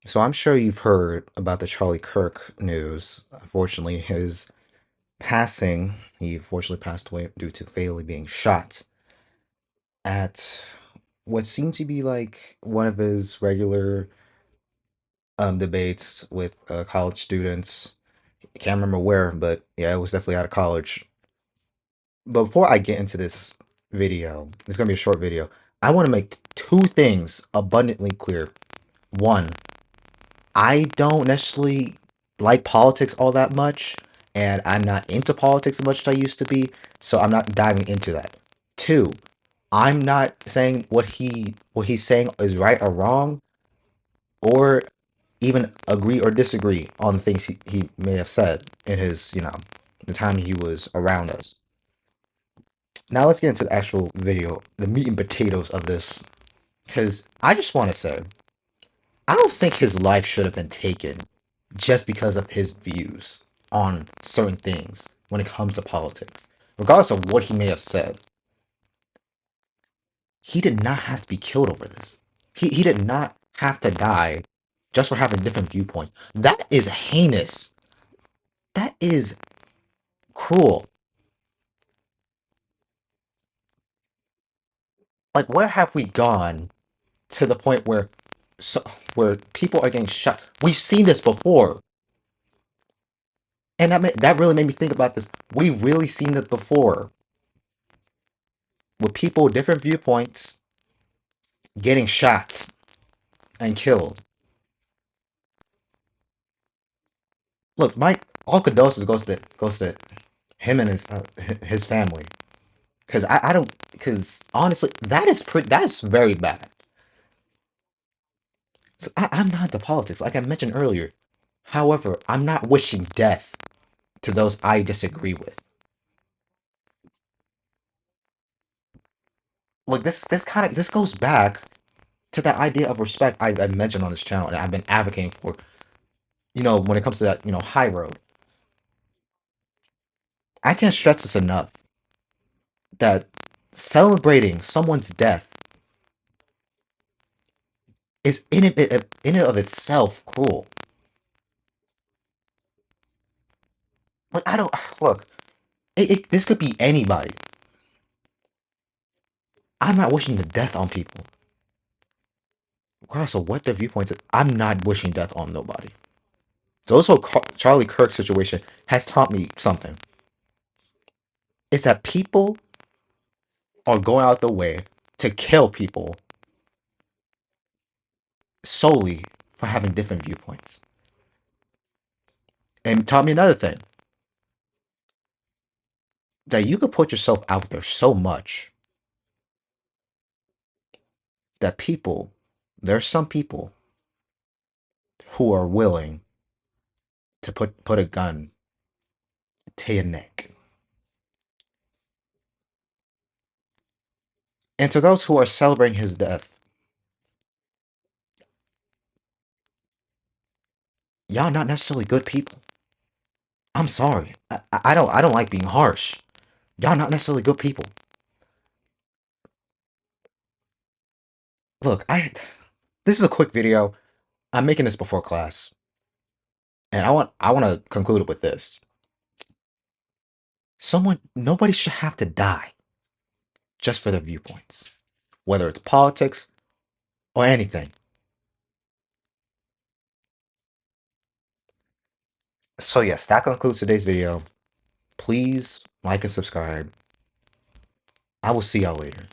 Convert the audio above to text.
So I'm sure you've heard about the Charlie Kirk news. Unfortunately, his passing, he unfortunately passed away due to fatally being shot at what seemed to be like one of his regular debates with college students. I can't remember where, but yeah, it was definitely out of college. But before I get into this video, it's gonna be a short video. I want to make two things abundantly clear. One, I don't necessarily like politics all that much, and I'm not into politics as much as I used to be, so I'm not diving into that. Two, I'm not saying what he's saying is right or wrong, or even agree or disagree on the things he may have said in his, the time he was around us. Now let's get into the actual video, the meat and potatoes of this, because I just want to say, I don't think his life should have been taken just because of his views on certain things when it comes to politics. Regardless of what he may have said, he did not have to be killed over this. He did not have to die just for having different viewpoints. That is heinous. That is cruel. Like, where have we gone to the point so, where people are getting shot? We've seen this before. And that really made me think about this. We really seen this before with people with different viewpoints getting shot and killed. Look, my all condolences goes to him and his family. Cause I don't because honestly that is very bad. So I'm not into politics, like I mentioned earlier. However, I'm not wishing death to those I disagree with. Like this goes back to that idea of respect I mentioned on this channel and I've been advocating for. When it comes to that, high road. I can't stress this enough that celebrating someone's death is in and of itself cruel. Like I don't look. This could be anybody. I'm not wishing the death on people. Regardless of what their viewpoints is, I'm not wishing death on nobody. So this whole Charlie Kirk situation has taught me something. It's that people are going out the way to kill people solely for having different viewpoints. And it taught me another thing. That you could put yourself out there so much that there's some people who are willing to put a gun to your neck. And to those who are celebrating his death, y'all not necessarily good people. I'm sorry. I don't like being harsh. Y'all not necessarily good people. Look, this is a quick video. I'm making this before class, and I want to conclude it with this. Nobody should have to die just for their viewpoints, whether it's politics or anything. So yes, that concludes today's video. Please like and subscribe. I will see y'all later.